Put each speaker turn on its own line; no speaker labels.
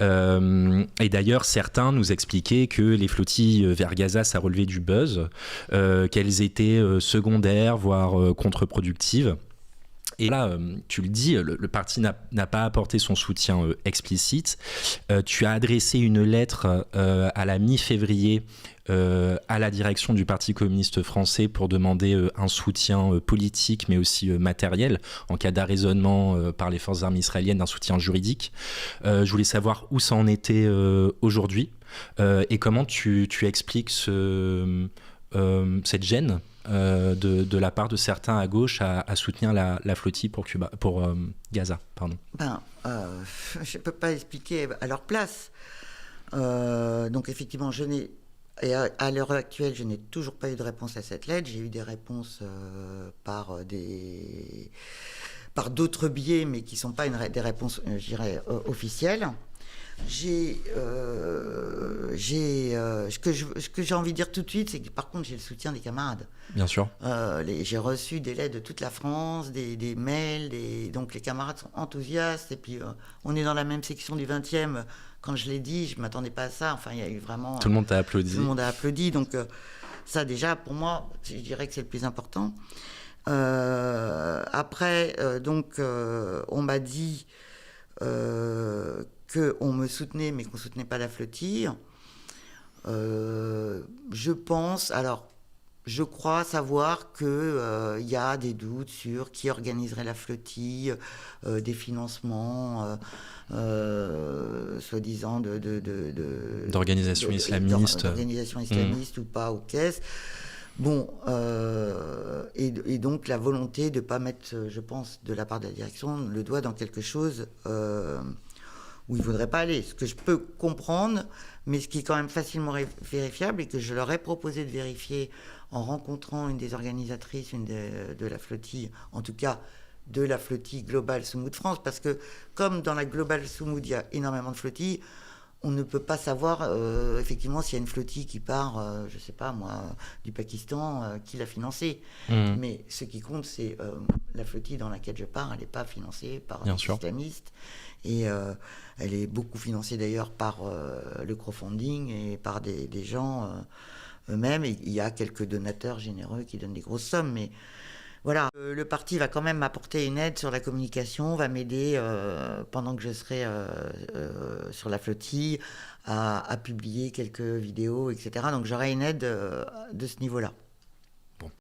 Et d'ailleurs, certains nous expliquaient que les flottilles vers Gaza, ça relevait du buzz, qu'elles étaient secondaires, voire contre-productives. Et là, tu le dis, le parti n'a pas apporté son soutien explicite. Tu as adressé une lettre à la mi-février à la direction du Parti communiste français pour demander un soutien politique, mais aussi matériel, en cas d'arraisonnement par les forces armées israéliennes, d'un soutien juridique. Je voulais savoir où ça en était aujourd'hui et comment tu expliques cette gêne de la part de certains à gauche à soutenir la flottille pour Gaza. Pardon.
Je ne peux pas expliquer à leur place. Donc effectivement, à l'heure actuelle, je n'ai toujours pas eu de réponse à cette lettre. J'ai eu des réponses par d'autres biais, mais qui ne sont pas des réponses, je dirais, officielles. Ce que j'ai envie de dire tout de suite, c'est que par contre j'ai le soutien des camarades.
Bien sûr.
J'ai reçu des lettres de toute la France, des mails, donc les camarades sont enthousiastes. Et puis on est dans la même section du 20e. Quand je l'ai dit, je ne m'attendais pas à ça. Enfin, il y a eu vraiment...
Tout le monde t'a applaudi.
Tout le monde a applaudi. Donc ça déjà, pour moi, je dirais que c'est le plus important. Après, on m'a dit... qu'on me soutenait, mais qu'on ne soutenait pas la flottille. Je crois savoir qu'il y a des doutes sur qui organiserait la flottille, des financements, soi-disant
d'organisations islamistes.
D'organisations islamistes ou pas, ou qu'est-ce. Bon, et donc la volonté de ne pas mettre, je pense, de la part de la direction, le doigt dans quelque chose où ils ne voudraient pas aller. Ce que je peux comprendre, mais ce qui est quand même facilement vérifiable et que je leur ai proposé de vérifier en rencontrant une des organisatrices de la flottille, en tout cas de la flottille Global Soumoud France, parce que comme dans la Global Soumoud, il y a énormément de flottilles, on ne peut pas savoir effectivement s'il y a une flottille qui part, je ne sais pas moi, du Pakistan, qui l'a financée. Mais ce qui compte, c'est la flottille dans laquelle je pars, elle n'est pas financée par des islamistes. Et elle est beaucoup financée d'ailleurs par le crowdfunding et par des gens eux-mêmes. Et il y a quelques donateurs généreux qui donnent des grosses sommes, mais... Voilà, le parti va quand même m'apporter une aide sur la communication, va m'aider pendant que je serai sur la flottille à publier quelques vidéos, etc. Donc j'aurai une aide de ce niveau-là.